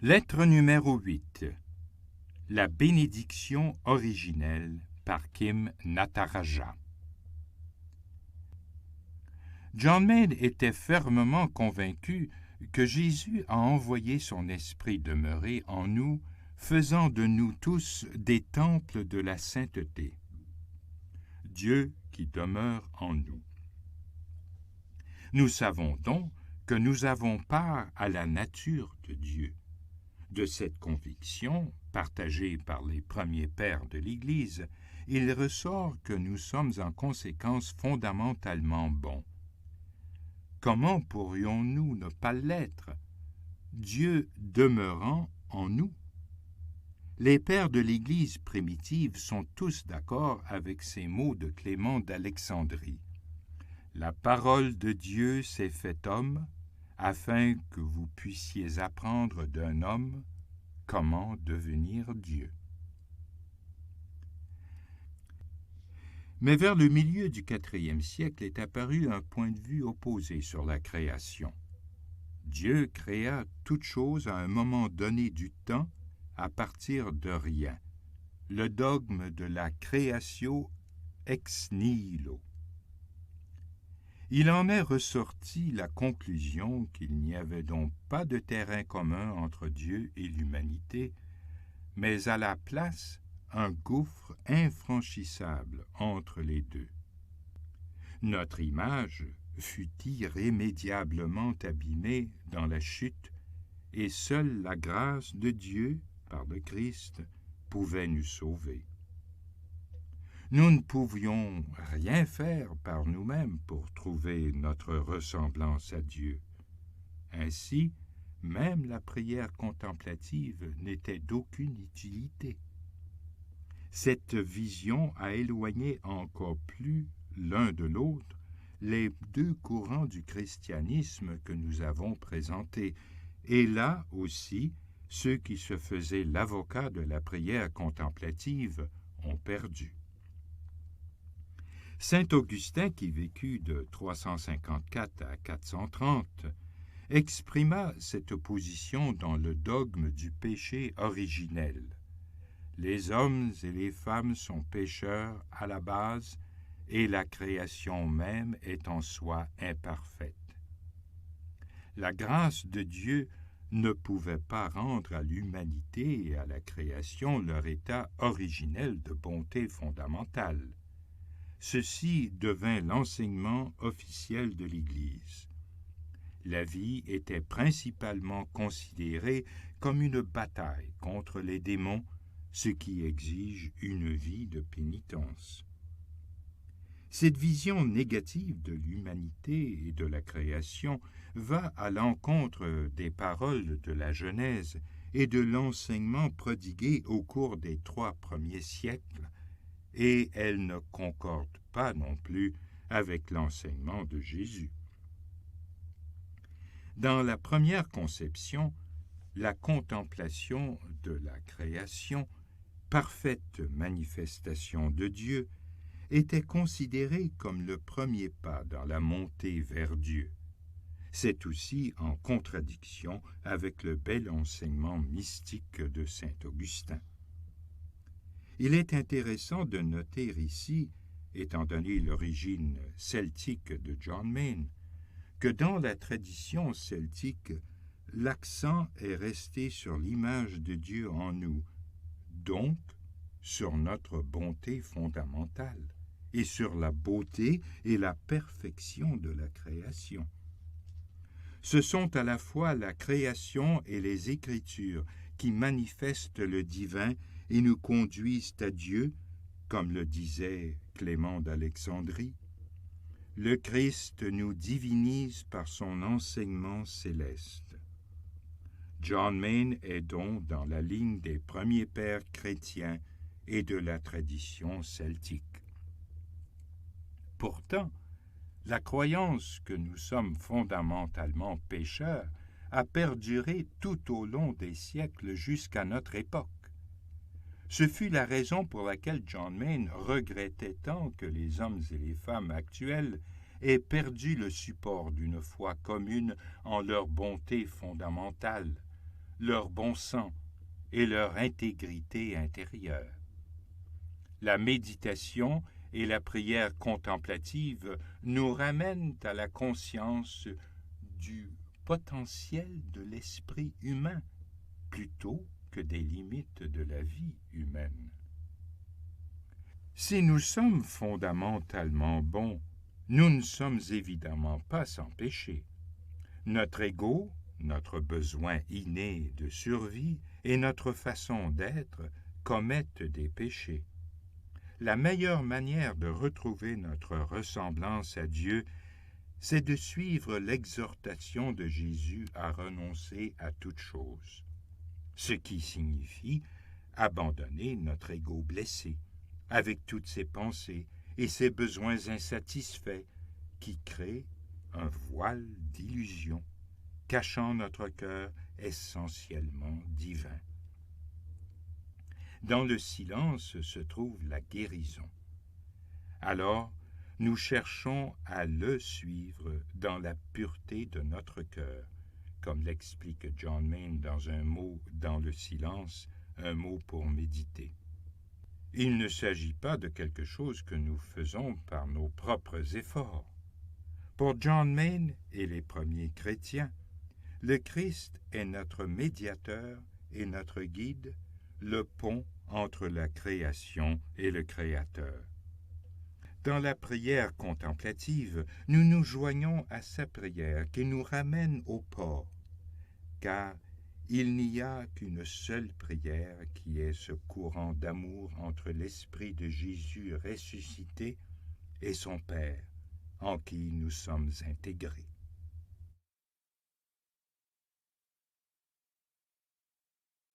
Lettre numéro 8. La bénédiction originelle par Kim Nataraja. John Main était fermement convaincu que Jésus a envoyé son esprit demeurer en nous, faisant de nous tous des temples de la sainteté. Dieu qui demeure en nous. Nous savons donc que nous avons part à la nature de Dieu. De cette conviction, partagée par les premiers pères de l'Église, il ressort que nous sommes en conséquence fondamentalement bons. Comment pourrions-nous ne pas l'être, Dieu demeurant en nous? Les pères de l'Église primitive sont tous d'accord avec ces mots de Clément d'Alexandrie. La parole de Dieu s'est faite homme, afin que vous puissiez apprendre d'un homme comment devenir Dieu. Mais vers le milieu du IVe siècle est apparu un point de vue opposé sur la création. Dieu créa toute chose à un moment donné du temps à partir de rien, le dogme de la créatio ex nihilo. Il en est ressorti la conclusion qu'il n'y avait donc pas de terrain commun entre Dieu et l'humanité, mais à la place un gouffre infranchissable entre les deux. Notre image fut irrémédiablement abîmée dans la chute, et seule la grâce de Dieu, par le Christ, pouvait nous sauver. Nous ne pouvions rien faire par nous-mêmes pour trouver notre ressemblance à Dieu. Ainsi, même la prière contemplative n'était d'aucune utilité. Cette vision a éloigné encore plus l'un de l'autre les deux courants du christianisme que nous avons présentés, et là aussi, ceux qui se faisaient l'avocat de la prière contemplative ont perdu. Saint Augustin, qui vécut de 354 à 430, exprima cette opposition dans le dogme du péché originel. Les hommes et les femmes sont pécheurs à la base, et la création même est en soi imparfaite. La grâce de Dieu ne pouvait pas rendre à l'humanité et à la création leur état originel de bonté fondamentale. Ceci devint l'enseignement officiel de l'Église. La vie était principalement considérée comme une bataille contre les démons, ce qui exige une vie de pénitence. Cette vision négative de l'humanité et de la création va à l'encontre des paroles de la Genèse et de l'enseignement prodigué au cours des 3 premiers siècles, et elle ne concorde pas non plus avec l'enseignement de Jésus. Dans la première conception, la contemplation de la création, parfaite manifestation de Dieu, était considérée comme le premier pas dans la montée vers Dieu. C'est aussi en contradiction avec le bel enseignement mystique de saint Augustin. Il est intéressant de noter ici, étant donné l'origine celtique de John Main, que dans la tradition celtique, l'accent est resté sur l'image de Dieu en nous, donc sur notre bonté fondamentale, et sur la beauté et la perfection de la création. Ce sont à la fois la création et les Écritures qui manifestent le divin et nous conduisent à Dieu, comme le disait Clément d'Alexandrie. Le Christ nous divinise par son enseignement céleste. John Main est donc dans la ligne des premiers pères chrétiens et de la tradition celtique. Pourtant, la croyance que nous sommes fondamentalement pécheurs a perduré tout au long des siècles jusqu'à notre époque. Ce fut la raison pour laquelle John Main regrettait tant que les hommes et les femmes actuels aient perdu le support d'une foi commune en leur bonté fondamentale, leur bon sens et leur intégrité intérieure. La méditation et la prière contemplative nous ramènent à la conscience du potentiel de l'esprit humain plutôt que des limites de la vie humaine. Si nous sommes fondamentalement bons, nous ne sommes évidemment pas sans péché. Notre ego, notre besoin inné de survie et notre façon d'être commettent des péchés. La meilleure manière de retrouver notre ressemblance à Dieu, c'est de suivre l'exhortation de Jésus à renoncer à toute chose, ce qui signifie abandonner notre ego blessé, avec toutes ses pensées et ses besoins insatisfaits qui créent un voile d'illusion, cachant notre cœur essentiellement divin. Dans le silence se trouve la guérison. Alors, nous cherchons à le suivre dans la pureté de notre cœur, comme l'explique John Main dans un mot dans le silence, un mot pour méditer. Il ne s'agit pas de quelque chose que nous faisons par nos propres efforts. Pour John Main et les premiers chrétiens, le Christ est notre médiateur et notre guide, le pont entre la création et le Créateur. Dans la prière contemplative, nous nous joignons à sa prière qui nous ramène au port, car il n'y a qu'une seule prière qui est ce courant d'amour entre l'Esprit de Jésus ressuscité et son Père, en qui nous sommes intégrés.